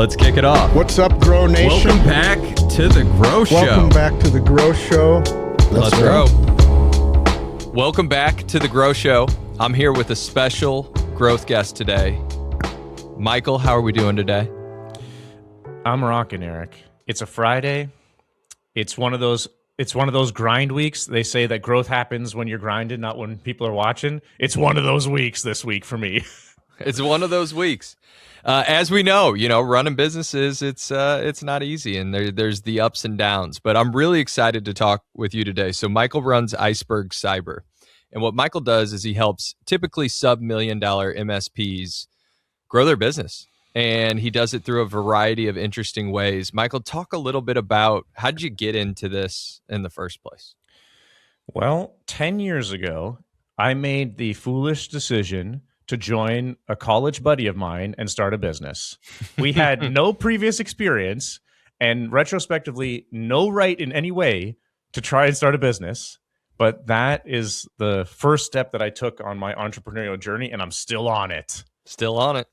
Let's kick it off. What's up, Grow Nation? Welcome back to the Grow Show. Welcome back to the Grow Show. Let's grow. Welcome back to the Grow Show. I'm here with a special growth guest today. Michael, how are we doing today? I'm rocking, Eric. It's a Friday. It's one of those grind weeks. They say that growth happens when you're grinding, not when people are watching. It's one of those weeks this week for me. It's one of those weeks. As we know, running businesses, it's not easy, and there's the ups and downs. But I'm really excited to talk with you today. So Michael runs Iceberg Cyber, and what Michael does is he helps typically sub-$1 million MSPs grow their business, and he does it through a variety of interesting ways. Michael, talk a little bit about how did you get into this in the first place? Well, 10 years ago, I made the foolish decision to join a college buddy of mine and start a business. We had no previous experience and retrospectively no right in any way to try and start a business. But that is the first step that I took on my entrepreneurial journey, and I'm still on it. Still on it.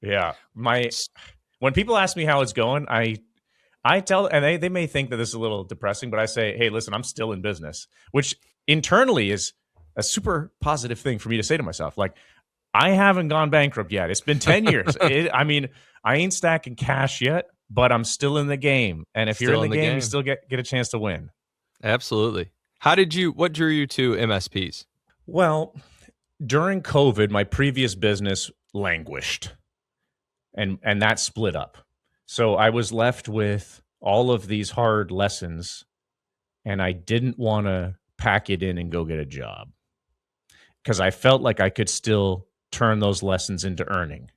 Yeah. When people ask me how it's going, I tell, and they may think that this is a little depressing, but I say, hey, listen, I'm still in business, which internally is a super positive thing for me to say to myself. Like, I haven't gone bankrupt yet. It's been 10 years. I ain't stacking cash yet, but I'm still in the game. And if you're in the game, you still get a chance to win. Absolutely. What drew you to MSPs? Well, during COVID, my previous business languished and that split up. So I was left with all of these hard lessons, and I didn't want to pack it in and go get a job because I felt like I could still turn those lessons into earning.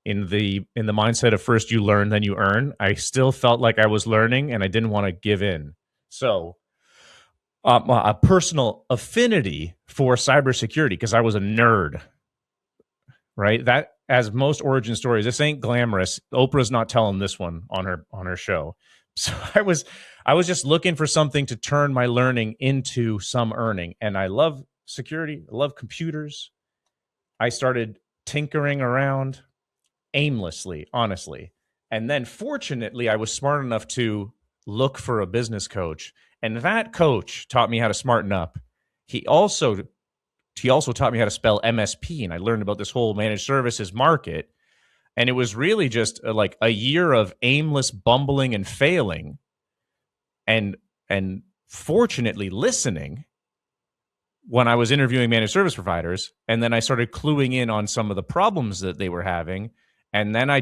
In the mindset of first you learn, then you earn, I still felt like I was learning and I didn't want to give in. So a personal affinity for cybersecurity, because I was a nerd, right? That, as most origin stories, this ain't glamorous. Oprah's not telling this one on her show. So I was just looking for something to turn my learning into some earning. And I love security. I love computers. I started tinkering around aimlessly, honestly. And then fortunately, I was smart enough to look for a business coach. And that coach taught me how to smarten up. He also taught me how to spell MSP. And I learned about this whole managed services market. And it was really just like a year of aimless bumbling and failing. And fortunately listening when I was interviewing managed service providers, and then I started cluing in on some of the problems that they were having, and then I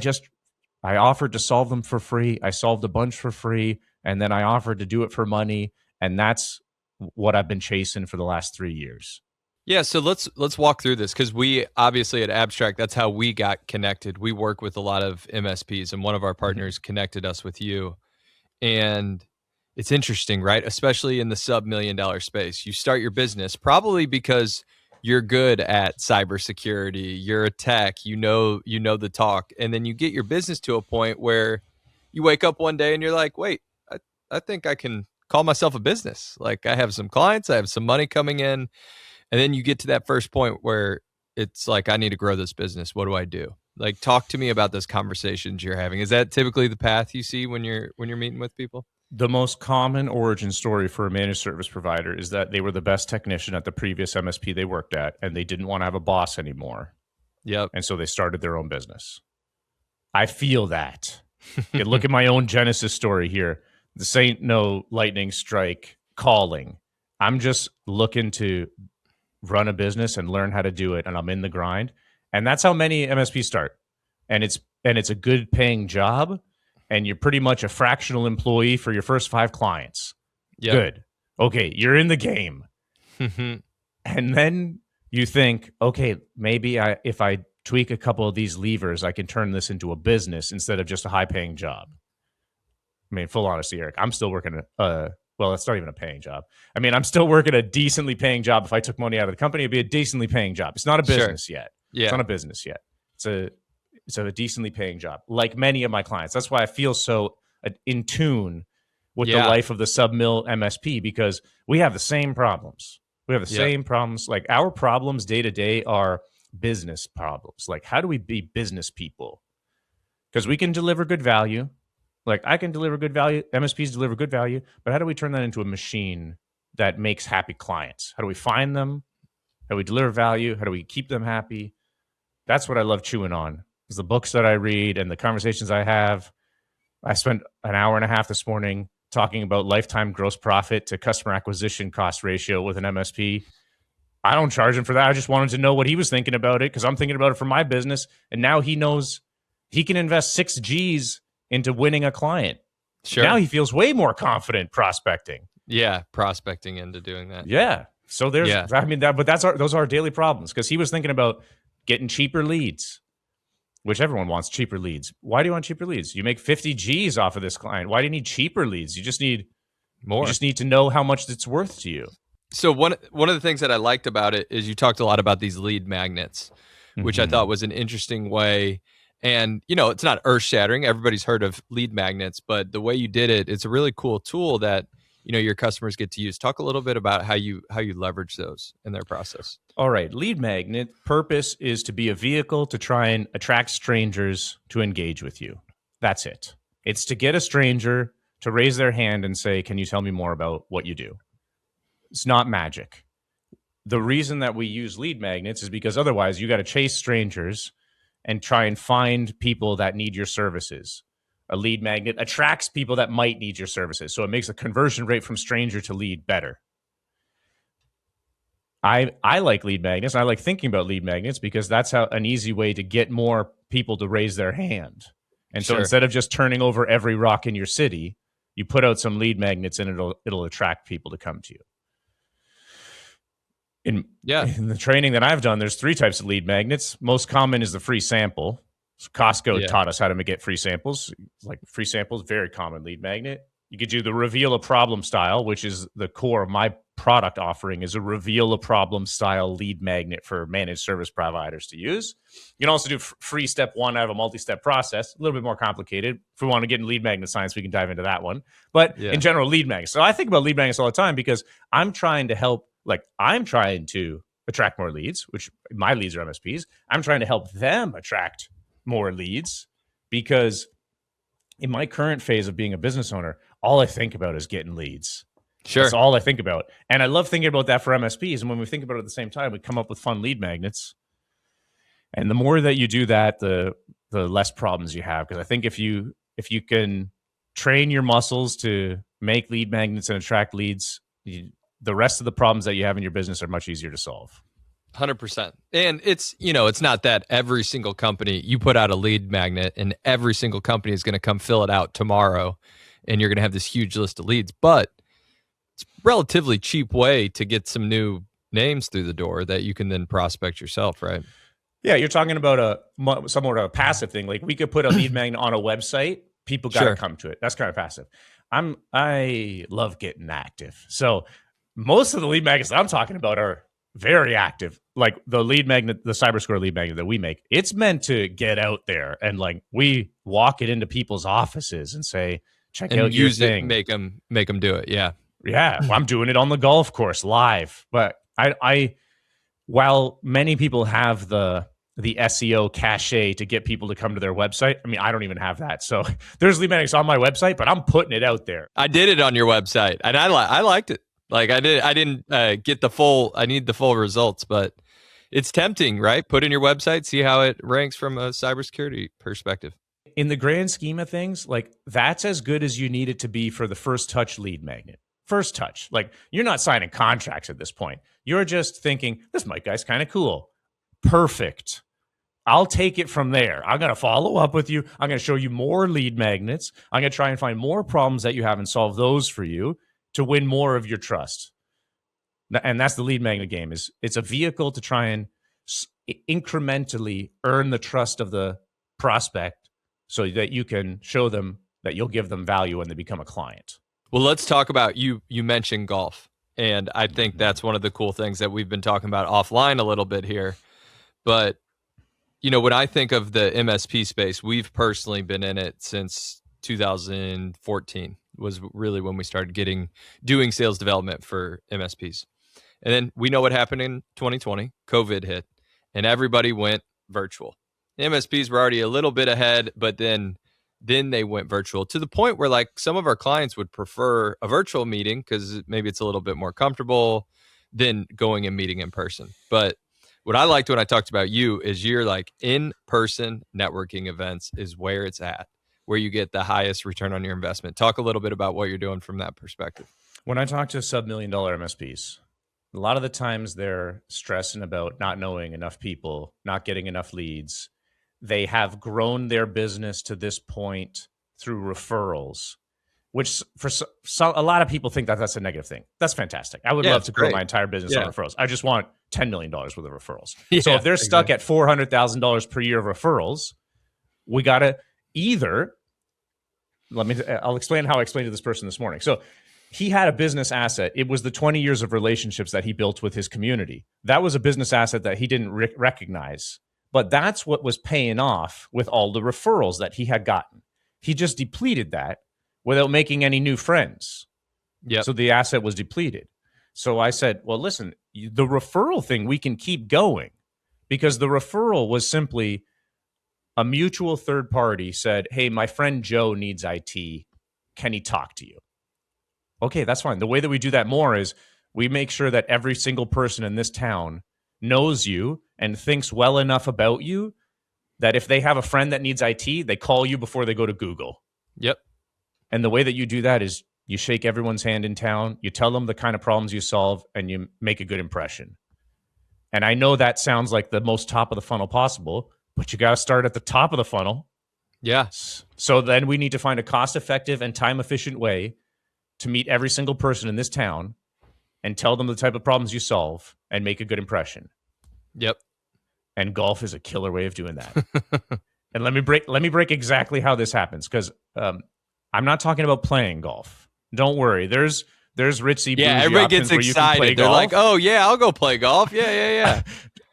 offered to solve them for free. I solved a bunch for free, and then I offered to do it for money, and that's what I've been chasing for the last 3 years. Yeah, so let's walk through this, because we obviously at Abstrakt, that's how we got connected. We work with a lot of MSPs, and one of our partners connected us with you, and it's interesting, right? Especially in the sub-$1 million space. You start your business probably because you're good at cybersecurity, you're a tech, you know the talk, and then you get your business to a point where you wake up one day and you're like, wait, I think I can call myself a business. Like, I have some clients, I have some money coming in, and then you get to that first point where it's like, I need to grow this business. What do I do? Like, talk to me about those conversations you're having. Is that typically the path you see when you're meeting with people? The most common origin story for a managed service provider is that they were the best technician at the previous MSP they worked at, and they didn't want to have a boss anymore. Yep. And so they started their own business. I feel that. You look at my own Genesis story here. This ain't no lightning strike calling. I'm just looking to run a business and learn how to do it, and I'm in the grind. And that's how many MSPs start. And it's a good paying job. And you're pretty much a fractional employee for your first 5 clients. Yep. Good. Okay, you're in the game. And then you think, okay, maybe if I tweak a couple of these levers, I can turn this into a business instead of just a high-paying job. I mean, full honesty, Eric, I'm still working well, it's not even a paying job. I mean, I'm still working a decently paying job. If I took money out of the company, it'd be a decently paying job. It's not a business yet. Yeah. It's not a business yet. It's a decently paying job, like many of my clients. That's why I feel so in tune with the life of the sub-mil MSP, because we have the same problems. We have the same problems. Like, our problems day to day are business problems. Like, how do we be business people? because we can deliver good value. Like I can deliver good value, MSPs deliver good value, but how do we turn that into a machine that makes happy clients? How do we find them? How do we deliver value? How do we keep them happy? That's what I love chewing on. Is the books that I read and the conversations I have. I spent an hour and a half this morning talking about lifetime gross profit to customer acquisition cost ratio with an MSP. I don't charge him for that. I just wanted to know what he was thinking about it because I'm thinking about it for my business. And now he knows he can invest 6 G's into winning a client. Sure. Now he feels way more confident prospecting. Yeah, prospecting into doing that. Yeah. So there's, I mean, but those are our daily problems because he was thinking about getting cheaper leads, which everyone wants cheaper leads. Why do you want cheaper leads? You make 50 G's off of this client. Why do you need cheaper leads? You just need more. You just need to know how much it's worth to you. So one of the things that I liked about it is you talked a lot about these lead magnets, which I thought was an interesting way. And, it's not earth shattering. Everybody's heard of lead magnets, but the way you did it, it's a really cool tool that, your customers get to use. Talk a little bit about how you leverage those in their process. All right. Lead magnet purpose is to be a vehicle to try and attract strangers to engage with you. That's it. It's to get a stranger to raise their hand and say, can you tell me more about what you do? It's not magic. The reason that we use lead magnets is because otherwise you got to chase strangers and try and find people that need your services. A lead magnet attracts people that might need your services. So it makes a conversion rate from stranger to lead better. I like lead magnets. And I like thinking about lead magnets because that's an easy way to get more people to raise their hand. And so instead of just turning over every rock in your city, you put out some lead magnets and it'll attract people to come to you. In the training that I've done, there's 3 types of lead magnets. Most common is the free sample. So Costco taught us how to get free samples. Like free samples, very common lead magnet. You could do the reveal a problem style, which is the core of my product offering, is a reveal a problem style lead magnet for managed service providers to use. You can also do free step 1 out of a multi-step process, a little bit more complicated. If we want to get in lead magnet science, we can dive into that one. But in general, lead magnets. So I think about lead magnets all the time because I'm trying to help. I'm trying to attract more leads, which my leads are MSPs. I'm trying to help them attract more leads because in my current phase of being a business owner, all I think about is getting leads. Sure. That's all I think about. And I love thinking about that for MSPs. And when we think about it at the same time, we come up with fun lead magnets. And the more that you do that, the less problems you have. Because I think if you can train your muscles to make lead magnets and attract leads, the rest of the problems that you have in your business are much easier to solve. 100%. And it's, it's not that every single company, you put out a lead magnet and every single company is going to come fill it out tomorrow and you're going to have this huge list of leads, but it's a relatively cheap way to get some new names through the door that you can then prospect yourself, right? Yeah, you're talking about somewhat of a passive thing. Like we could put a lead magnet on a website, people got to come to it. That's kind of passive. I love getting active. So most of the lead magnets that I'm talking about are very active. Like the lead magnet, the CyberScore lead magnet that we make, it's meant to get out there and we walk it into people's offices and say, check out your thing. Make them do it. Yeah. Yeah. Well, I'm doing it on the golf course live. But while many people have the SEO cachet to get people to come to their website, I mean, I don't even have that. So there's lead magnets on my website, but I'm putting it out there. I did it on your website and I liked it. I didn't get I need the full results, but it's tempting, right? Put in your website, see how it ranks from a cybersecurity perspective. In the grand scheme of things, that's as good as you need it to be for the first touch lead magnet. First touch. You're not signing contracts at this point. You're just thinking, this Mike guy's kind of cool. Perfect. I'll take it from there. I'm going to follow up with you. I'm going to show you more lead magnets. I'm going to try and find more problems that you have and solve those for you to win more of your trust. And that's the lead magnet game. It's a vehicle to try and incrementally earn the trust of the prospect so that you can show them that you'll give them value when they become a client. Well, let's talk about, you mentioned golf. And I think that's one of the cool things that we've been talking about offline a little bit here. But, when I think of the MSP space, we've personally been in it since 2014 was really when we started doing sales development for MSPs. And then we know what happened in 2020, COVID hit, and everybody went virtual. MSPs were already a little bit ahead, but then they went virtual to the point where like some of our clients would prefer a virtual meeting because maybe it's a little bit more comfortable than going and meeting in person. But what I liked when I talked about you is you're like in-person networking events is where it's at, where you get the highest return on your investment. Talk a little bit about what you're doing from that perspective. When I talk to sub-$1 million MSPs, a lot of the times they're stressing about not knowing enough people, not getting enough leads. They have grown their business to this point through referrals, which for a lot of people think that that's a negative thing. That's fantastic. I would love to grow my entire business on referrals. I just want $10 million worth of referrals. So if they're stuck at $400,000 per year of referrals, we got to either, I'll explain how I explained to this person this morning. So he had a business asset. It was the 20 years of relationships that he built with his community. That was a business asset that he didn't recognize. But that's what was paying off with all the referrals that he had gotten. He just depleted that without making any new friends. Yeah. So the asset was depleted. So I said, well, listen, the referral thing, we can keep going because the referral was simply a mutual third party said, hey, my friend Joe needs IT. Can he talk to you? Okay, that's fine. The way that we do that more is we make sure that every single person in this town knows you and thinks well enough about you that if they have a friend that needs IT, they call you before they go to Google. Yep. And the way that you do that is you shake everyone's hand in town, you tell them the kind of problems you solve, and you make a good impression. And I know that sounds like the most top of the funnel possible, but you got to start at the top of the funnel. Yes. So then we need to find a cost-effective and time-efficient way to meet every single person in this town and tell them the type of problems you solve and make a good impression. Yep. And golf is a killer way of doing that. And let me break exactly how this happens because I'm not talking about playing golf. Don't worry. There's ritzy bougie everybody gets excited. They're like, "Oh yeah, I'll go play golf." Yeah.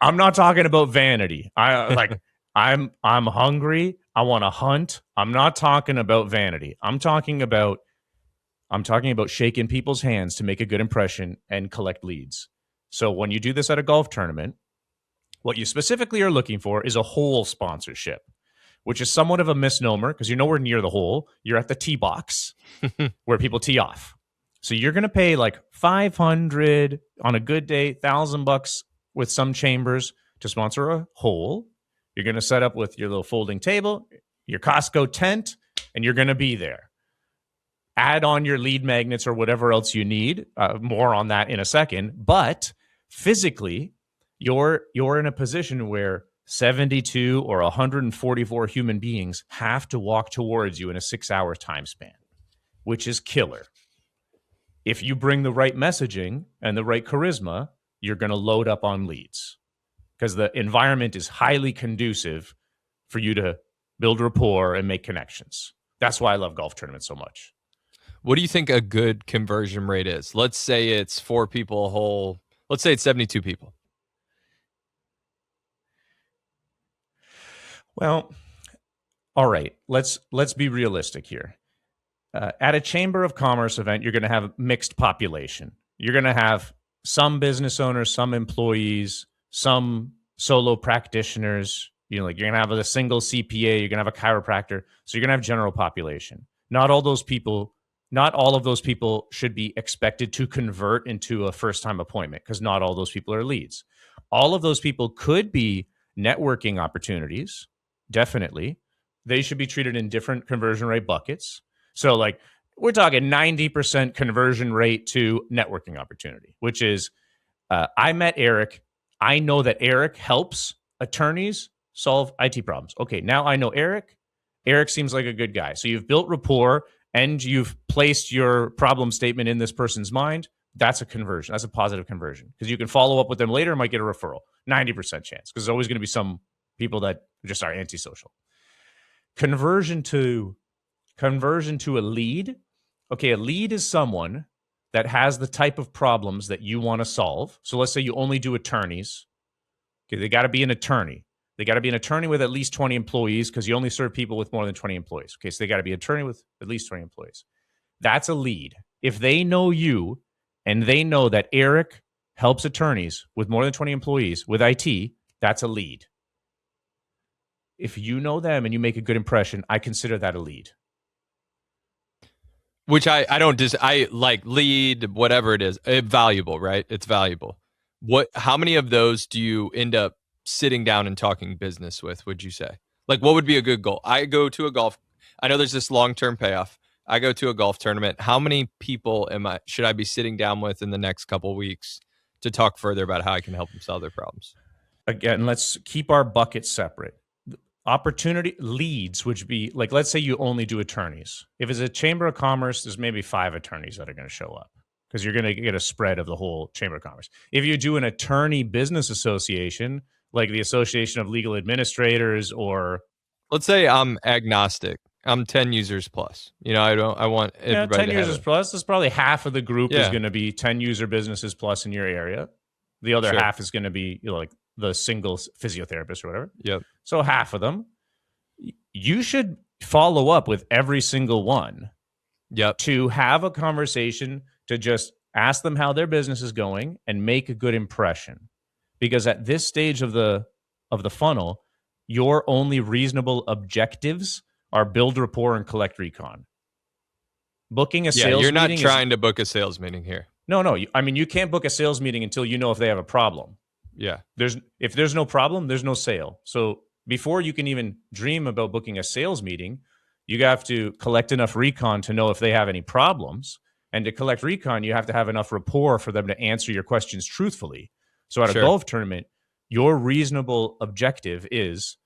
I'm not talking about vanity. I'm hungry. I want to hunt. I'm not talking about vanity. I'm talking about shaking people's hands to make a good impression and collect leads. So when you do this at a golf tournament, what you specifically are looking for is a hole sponsorship, which is somewhat of a misnomer because you're nowhere near the hole. You're at the tee box where people tee off. So you're going to pay like $500 on a good day, $1,000 with some chambers to sponsor a hole. You're going to set up with your little folding table, your Costco tent, and you're going to be there. Add on your lead magnets or whatever else you need. More on that in a second. But physically, you're in a position where 72 or 144 human beings have to walk towards you in a 6-hour time span, which is killer. If you bring the right messaging and the right charisma, you're going to load up on leads because the environment is highly conducive for you to build rapport and make connections. That's why I love golf tournaments so much. What do you think a good conversion rate is? Let's say it's 4 people a hole. Let's say it's 72 people. Well, all right. Let's be realistic here. At a Chamber of Commerce event, you're going to have a mixed population. You're going to have some business owners, some employees, some solo practitioners. You're going to have a single CPA. You're going to have a chiropractor. So you're going to have general population. Not all of those people should be expected to convert into a first-time appointment because not all those people are leads. All of those people could be networking opportunities. Definitely. They should be treated in different conversion rate buckets. So like we're talking 90% conversion rate to networking opportunity, which is I met Eric. I know that Eric helps attorneys solve IT problems. Okay, now I know Eric. Eric seems like a good guy. So you've built rapport and you've placed your problem statement in this person's mind. That's a conversion. That's a positive conversion because you can follow up with them later and might get a referral. 90% chance because there's always going to be some people that just are antisocial. Conversion to a lead. Okay, a lead is someone that has the type of problems that you want to solve. So let's say you only do attorneys. Okay, they got to be an attorney. They got to be an attorney with at least 20 employees because you only serve people with more than 20 employees. Okay, so they got to be an attorney with at least 20 employees. That's a lead. If they know you and they know that Eric helps attorneys with more than 20 employees with IT, that's a lead. if you know them and you make a good impression, I consider that a lead. Which I don't I like lead, whatever it is, valuable, right? It's valuable. How many of those do you end up sitting down and talking business with, would you say? Like, what would be a good goal? I know there's this long-term payoff. I go to a golf tournament. How many people should I be sitting down with in the next couple of weeks to talk further about how I can help them solve their problems? Again, let's keep our buckets separate. Opportunity leads, which be like, let's say you only do attorneys. If it's a chamber of commerce, there's maybe 5 attorneys that are going to show up because you're going to get a spread of the whole chamber of commerce. If you do an attorney business association, like the Association of Legal Administrators, or let's say I'm agnostic. I'm 10 users plus. I want everybody 10 to users plus. There's probably half of the group is going to be 10 user businesses plus in your area. The other half is going to be like the single physiotherapist or whatever. Yep. So half of them, you should follow up with every single one. Yep. To have a conversation, to just ask them how their business is going and make a good impression. Because at this stage of the funnel, your only reasonable objectives are build rapport and collect recon. Booking a sales meeting. You're not trying to book a sales meeting here. No. I mean, you can't book a sales meeting until you know if they have a problem. Yeah. If there's no problem, there's no sale. So before you can even dream about booking a sales meeting, you have to collect enough recon to know if they have any problems. And to collect recon, you have to have enough rapport for them to answer your questions truthfully. So at a golf tournament, your reasonable objective is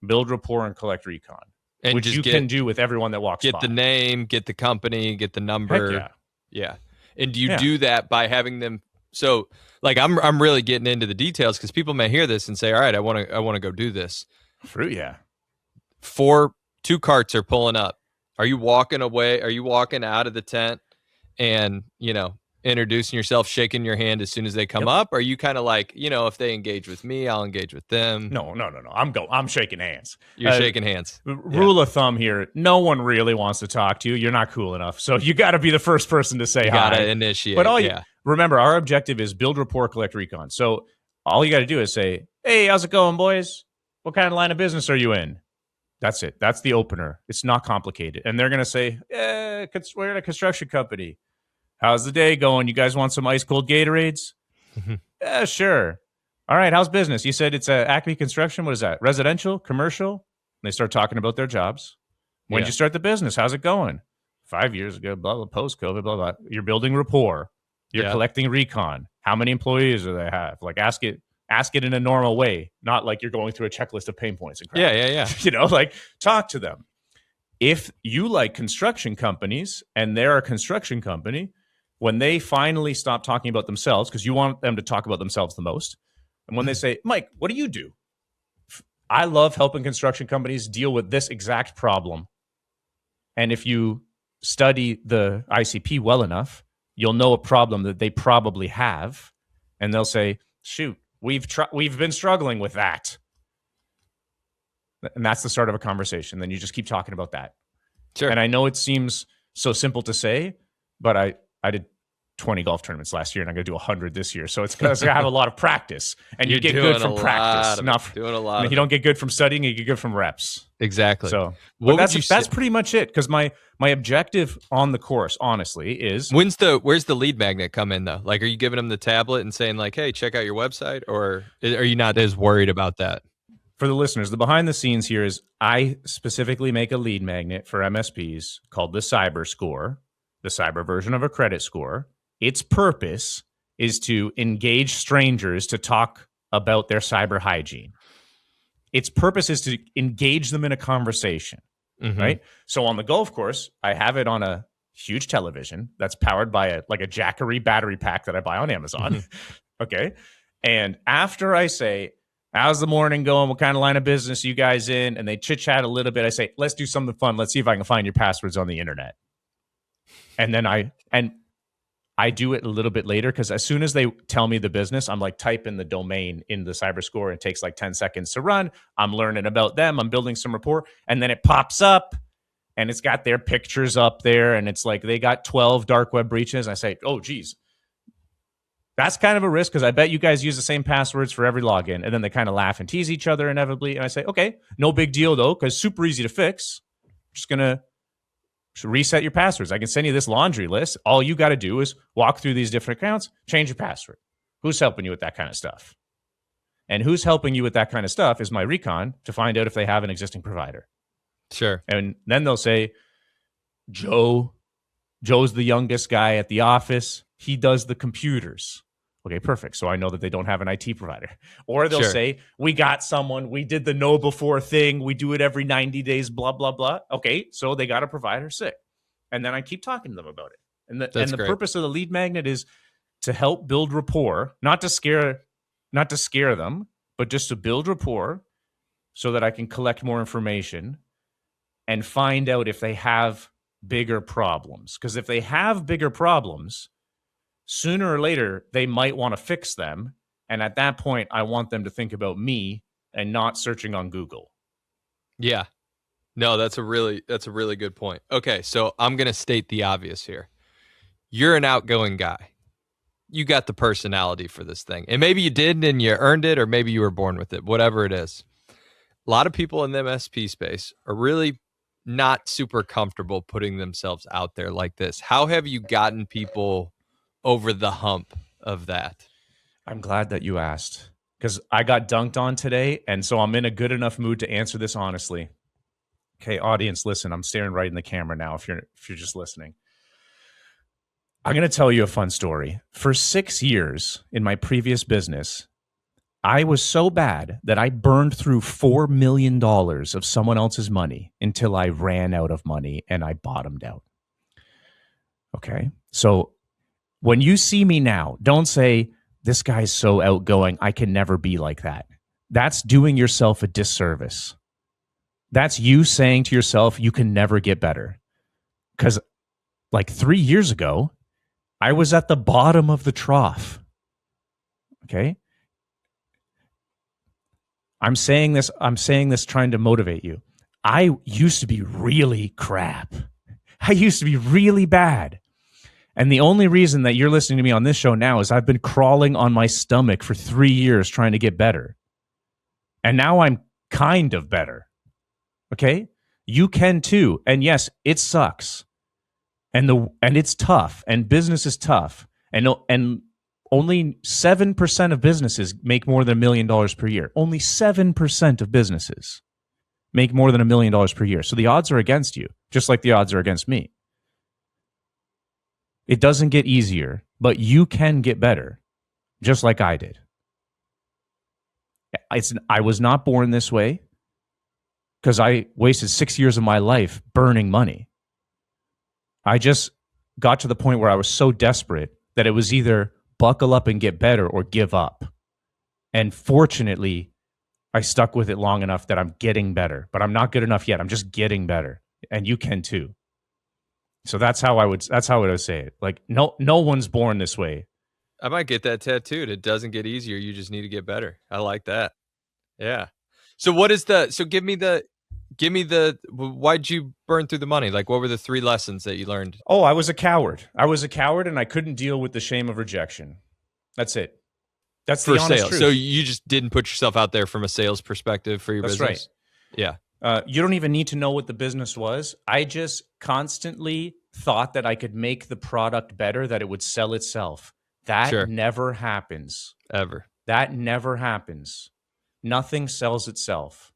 build rapport and collect recon, and which you can do with everyone that walks by. Get the name, get the company, get the number. Heck yeah. And do you do that by having them? So, like, I'm really getting into the details because people may hear this and say, "All right, I want to go do this." Yeah. 2 carts are pulling up. Are you walking away? Are you walking out of the tent and introducing yourself, shaking your hand as soon as they come up? Or are you kind of like, if they engage with me, I'll engage with them? No. I'm shaking hands. You're shaking hands. Rule of thumb here: no one really wants to talk to you. You're not cool enough, so you got to be the first person to say hi. You got to initiate. But remember, our objective is build rapport, collect recon. So all you got to do is say, "Hey, how's it going, boys? What kind of line of business are you in?" That's it. That's the opener. It's not complicated. And they're going to say, we're in a construction company. How's the day going? You guys want some ice cold Gatorades? Yeah, sure. All right. How's business? You said it's Acme Construction. What is that? Residential? Commercial? And they start talking about their jobs. When did you start the business? How's it going? 5 years ago, blah, blah, post-COVID, blah, blah. You're building rapport. You're collecting recon. How many employees do they have? Like, ask it in a normal way, not like you're going through a checklist of pain points and crap. Yeah. Like, talk to them. If you like construction companies and they're a construction company, when they finally stop talking about themselves, because you want them to talk about themselves the most, and when they say, "Mike, what do you do?" I love helping construction companies deal with this exact problem. And if you study the ICP well enough, you'll know a problem that they probably have, and they'll say, "Shoot, we've been struggling with that." And that's the start of a conversation. Then you just keep talking about that. Sure. And I know it seems so simple to say, but I did 20 golf tournaments last year, and I'm going to do 100 this year. So it's because I have a lot of practice, and you get good from practice. Doing a lot. You don't get good from studying; you get good from reps. Exactly. So that's pretty much it. Because my objective on the course, honestly, is where's the lead magnet come in though? Like, are you giving them the tablet and saying like, "Hey, check out your website," or are you not as worried about that? For the listeners, the behind the scenes here is I specifically make a lead magnet for MSPs called the Cyber Score, the cyber version of a credit score. Its purpose is to engage strangers to talk about their cyber hygiene. Its purpose is to engage them in a conversation, right? So on the golf course, I have it on a huge television that's powered by a Jackery battery pack that I buy on Amazon. Okay. And after I say, "How's the morning going? What kind of line of business are you guys in?" And they chit chat a little bit, I say, "Let's do something fun. Let's see if I can find your passwords on the internet." And then I do it a little bit later, because as soon as they tell me the business, I'm like, type in the domain in the cyber score. It takes like 10 seconds to run. I'm learning about them. I'm building some rapport. And then it pops up and it's got their pictures up there. And it's like, they got 12 dark web breaches. I say, "Oh, geez, That's kind of a risk because I bet you guys use the same passwords for every login, and then they kind of laugh and tease each other inevitably. And I say, okay, no big deal though, because super easy to fix. Just gonna reset your passwords. I can send you this laundry list. All you got to do is walk through these different accounts, change your password. Who's helping you with that kind of stuff? And who's helping you with that kind of stuff is my recon to find out if they have an existing provider. Sure. And then they'll say, Joe's the youngest guy at the office. He does the computers. Okay, perfect. So I know that they don't have an IT provider. Or they'll say, we got someone. We did the know before thing. We do it every 90 days, blah, blah, blah. Okay, so they got a provider sick. And then I keep talking to them about it. And the purpose of the lead magnet is to help build rapport, not to scare them, but just to build rapport so that I can collect more information and find out if they have bigger problems. Because if they have bigger problems, sooner or later, they might want to fix them. And at that point, I want them to think about me and not searching on Google. Yeah. No, that's a really good point. Okay, so I'm going to state the obvious here. You're an outgoing guy. You got the personality for this thing. And maybe you did and you earned it, or maybe you were born with it, whatever it is. A lot of people in the MSP space are really not super comfortable putting themselves out there like this. How have you gotten people over the hump of that? I'm glad that you asked, because I got dunked on today, and so I'm in a good enough mood to answer this honestly. Okay, audience, listen. I'm staring right in the camera now if you're just listening. I'm going to tell you a fun story. For 6 years in my previous business, I was so bad that I burned through $4 million of someone else's money until I ran out of money and I bottomed out. Okay, so when you see me now, don't say, this guy's so outgoing, I can never be like that. That's doing yourself a disservice. That's you saying to yourself, you can never get better. Because like 3 years ago, I was at the bottom of the trough. Okay? I'm saying this trying to motivate you. I used to be really crap. I used to be really bad. And the only reason that you're listening to me on this show now is I've been crawling on my stomach for 3 years trying to get better. And now I'm kind of better. Okay? You can too. And yes, it sucks. And it's tough. And business is tough. And only 7% of businesses make more than $1 million per year. Only 7% of businesses make more than $1 million per year. So the odds are against you, just like the odds are against me. It doesn't get easier, but you can get better, just like I did. I was not born this way because I wasted 6 years of my life burning money. I just got to the point where I was so desperate that it was either buckle up and get better or give up. And fortunately, I stuck with it long enough that I'm getting better, but I'm not good enough yet. I'm just getting better. And you can too. So that's how I would say it. Like no one's born this way. I might get that tattooed. It doesn't get easier. You just need to get better. I like that. Yeah. So give me the why'd you burn through the money? Like what were the 3 lessons that you learned? Oh, I was a coward. And I couldn't deal with the shame of rejection. That's it. That's the honest truth. So you just didn't put yourself out there from a sales perspective for your business? That's right. Yeah. You don't even need to know what the business was. I just constantly thought that I could make the product better, that it would sell itself. That never happens. Ever. That never happens. Nothing sells itself.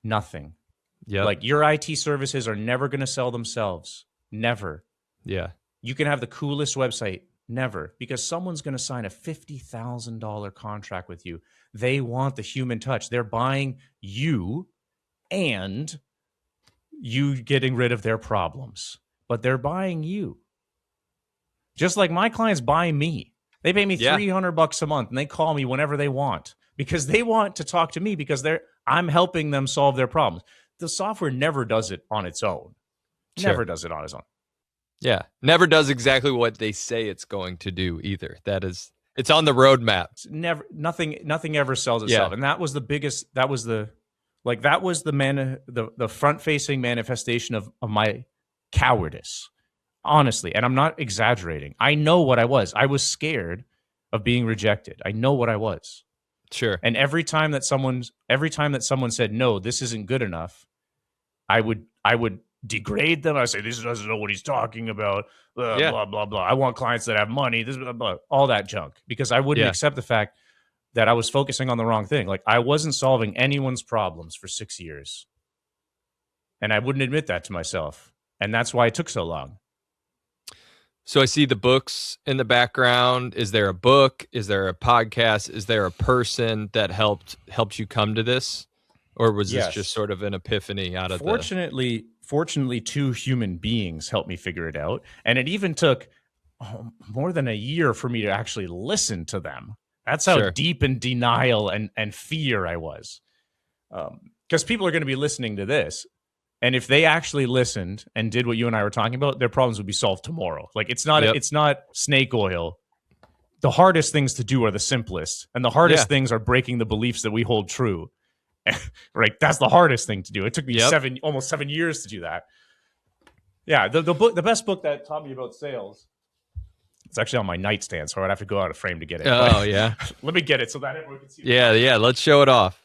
Nothing. Yeah. Like your IT services are never going to sell themselves. Never. Yeah. You can have the coolest website. Never. Because someone's going to sign a $50,000 contract with you. They want the human touch. They're buying you and you getting rid of their problems. But they're buying you. Just like my clients buy me. They pay me $300 a month and they call me whenever they want because they want to talk to me because I'm helping them solve their problems. The software never does it on its own. Never does it on its own. Yeah. Never does exactly what they say it's going to do either. It's on the roadmap. Nothing ever sells itself. And that was the biggest, that was the front facing manifestation of my cowardice. honestly, and I'm not exaggerating. I know what I was. I was scared of being rejected. I know what I was. Sure. And every time that someone said, no, this isn't good enough, I would degrade them. I say, this doesn't know what he's talking about. Blah, Yeah. blah, blah, blah. I want clients that have money, this, blah, blah, all that junk, because I wouldn't accept the fact that I was focusing on the wrong thing. Like, I wasn't solving anyone's problems for 6 years. And I wouldn't admit that to myself. And that's why it took so long. So I see the books in the background. Is there a book? Is there a podcast? Is there a person that helped you come to this? Or was this just sort of an epiphany out of Fortunately, 2 human beings helped me figure it out. And it even took more than a year for me to actually listen to them. That's how deep in denial and fear I was. Because people are going to be listening to this. And if they actually listened and did what you and I were talking about, their problems would be solved tomorrow. Like, it's not snake oil. The hardest things to do are the simplest. And the hardest things are breaking the beliefs that we hold true. Right? That's the hardest thing to do. It took me almost 7 years to do that. Yeah, the best book that taught me about sales, it's actually on my nightstand, so I'd have to go out of frame to get it. Oh, yeah. Let me get it so that everyone can see it. Yeah, let's show it off.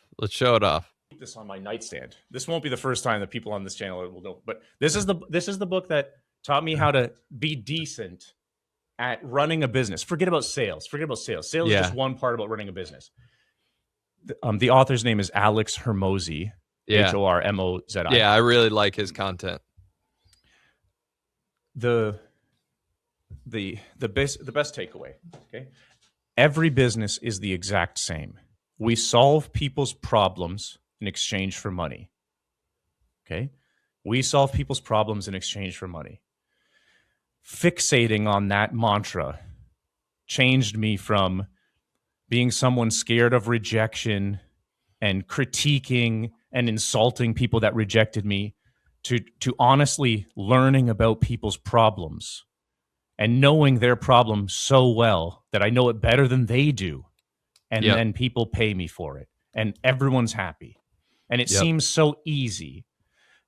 This on my nightstand. This won't be the first time that people on this channel will know, but this is the book that taught me how to be decent at running a business. Forget about sales. Sales is just one part about running a business. The author's name is Alex Hormozi. Hormozi. Yeah, I really like his content. The best takeaway. Okay, every business is the exact same. We solve people's problems in exchange for money. Okay? We solve people's problems in exchange for money. Fixating on that mantra changed me from being someone scared of rejection and critiquing and insulting people that rejected me to honestly learning about people's problems and knowing their problems so well that I know it better than they do. And then people pay me for it. And everyone's happy. And it seems so easy.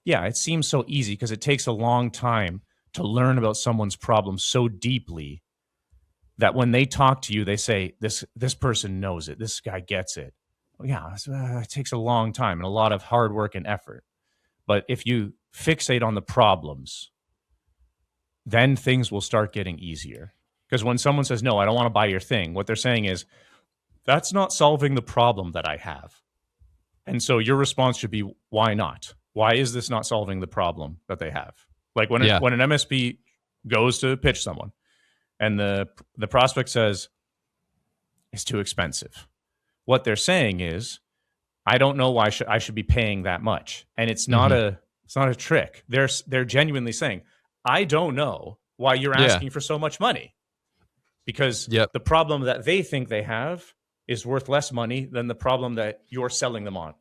Yeah, it seems so easy because it takes a long time to learn about someone's problem so deeply that when they talk to you, they say, this person knows it. This guy gets it. Well, yeah, it takes a long time and a lot of hard work and effort. But if you fixate on the problems, then things will start getting easier. Because when someone says, no, I don't want to buy your thing, what they're saying is, that's not solving the problem that I have. And so your response should be, why not? Why is this not solving the problem that they have? Like when an MSP goes to pitch someone and the prospect says, it's too expensive. What they're saying is, I don't know why I should be paying that much. And it's not a trick. They're genuinely saying, I don't know why you're asking for so much money. Because the problem that they think they have is worth less money than the problem that you're selling them on.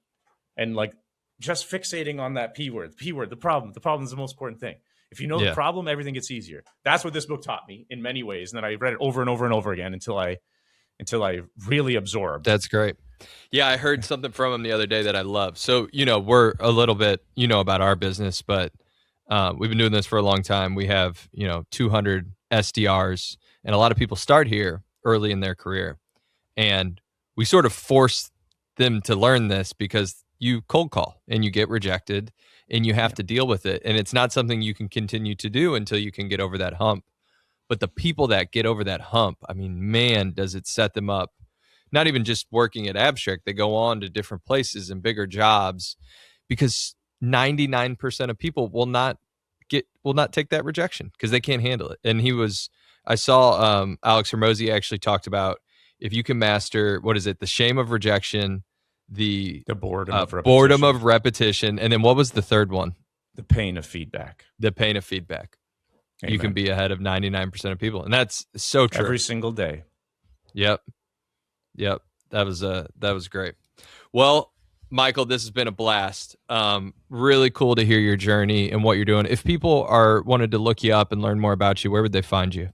And like just fixating on that the problem. The problem is the most important thing. If you know the problem, everything gets easier. That's what this book taught me in many ways. And then I read it over and over and over again until I really absorbed. That's great. Yeah, I heard something from him the other day that I love. So, we're a little bit, about our business, but we've been doing this for a long time. We have, 200 SDRs, and a lot of people start here early in their career. And we sort of force them to learn this because you cold call and you get rejected and you have to deal with it. And it's not something you can continue to do until you can get over that hump. But the people that get over that hump, I mean, man, does it set them up. Not even just working at Abstrakt, they go on to different places and bigger jobs because 99% of people will not take that rejection because they can't handle it. And I saw Alex Hormozi actually talked about if you can master, the shame of rejection, the boredom of repetition, and then what was the third one? The pain of feedback. Amen. You can be ahead of 99% of people, and that's so true. Every single day. Yep. That was great. Well, Michael, this has been a blast. Really cool to hear your journey and what you're doing. If people wanted to look you up and learn more about you, where would they find you?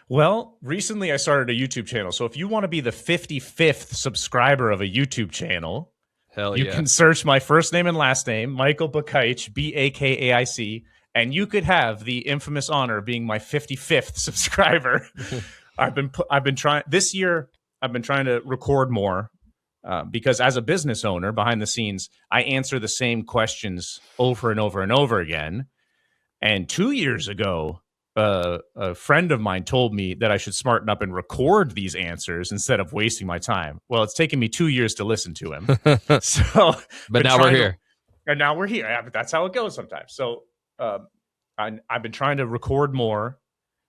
Well, recently I started a YouTube channel. So if you want to be the 55th subscriber of a YouTube channel, you can search my first name and last name, Michael Bakaic, Bakaic, and you could have the infamous honor of being my 55th subscriber. I've been trying this year. I've been trying to record more because as a business owner behind the scenes, I answer the same questions over and over and over again. And 2 years ago, a friend of mine told me that I should smarten up and record these answers instead of wasting my time. Well, it's taken me 2 years to listen to him. But now we're here. And now we're here. Yeah, but that's how it goes sometimes. So I've been trying to record more,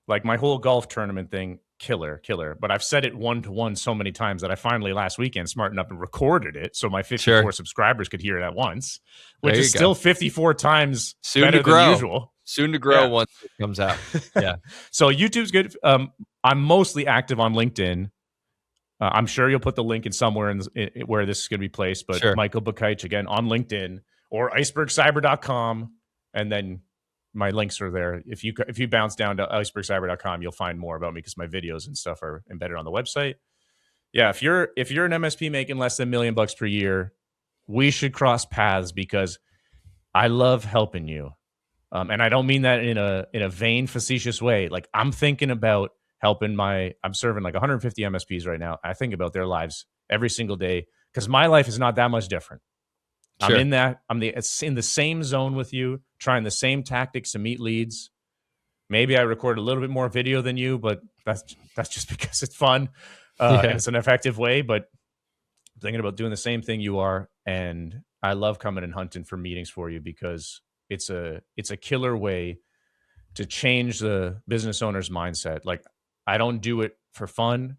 like my whole golf tournament thing, killer. But I've said it 1-to-1 so many times that I finally last weekend smartened up and recorded it so my 54 subscribers could hear it at once, which is still 54 times better than usual. Soon to grow once it comes out. Yeah. So YouTube's good. I'm mostly active on LinkedIn. I'm sure you'll put the link in somewhere where this is going to be placed. But Michael Bakaic, again, on LinkedIn or icebergcyber.com. And then my links are there. If you bounce down to icebergcyber.com, you'll find more about me because my videos and stuff are embedded on the website. Yeah, if you're an MSP making less than $1 million per year, we should cross paths because I love helping you. And I don't mean that in a vain, facetious way. Like I'm thinking about helping I'm serving like 150 MSPs right now. I think about their lives every single day because my life is not that much different. Sure. It's in the same zone with you, trying the same tactics to meet leads. Maybe I record a little bit more video than you, but that's just because it's fun. And it's an effective way, but I'm thinking about doing the same thing you are. And I love coming and hunting for meetings for you because it's a killer way to change the business owner's mindset. Like I don't do it for fun.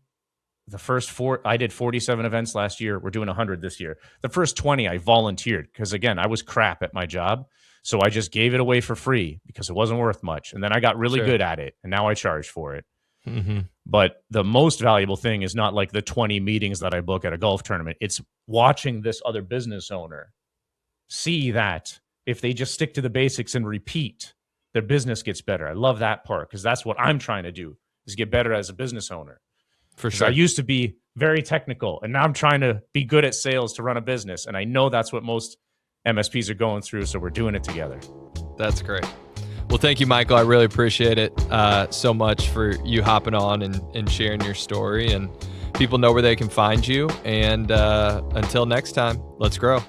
The first I did 47 events last year. We're doing 100 this year. The first 20 I volunteered because again, I was crap at my job. So I just gave it away for free because it wasn't worth much. And then I got really good at it. And now I charge for it. Mm-hmm. But the most valuable thing is not like the 20 meetings that I book at a golf tournament. It's watching this other business owner see that if they just stick to the basics and repeat, their business gets better. I love that part because that's what I'm trying to do is get better as a business owner. For sure. I used to be very technical and now I'm trying to be good at sales to run a business. And I know that's what most MSPs are going through. So we're doing it together. That's great. Well, thank you, Michael. I really appreciate it so much for you hopping on and sharing your story, and people know where they can find you. And until next time, let's grow.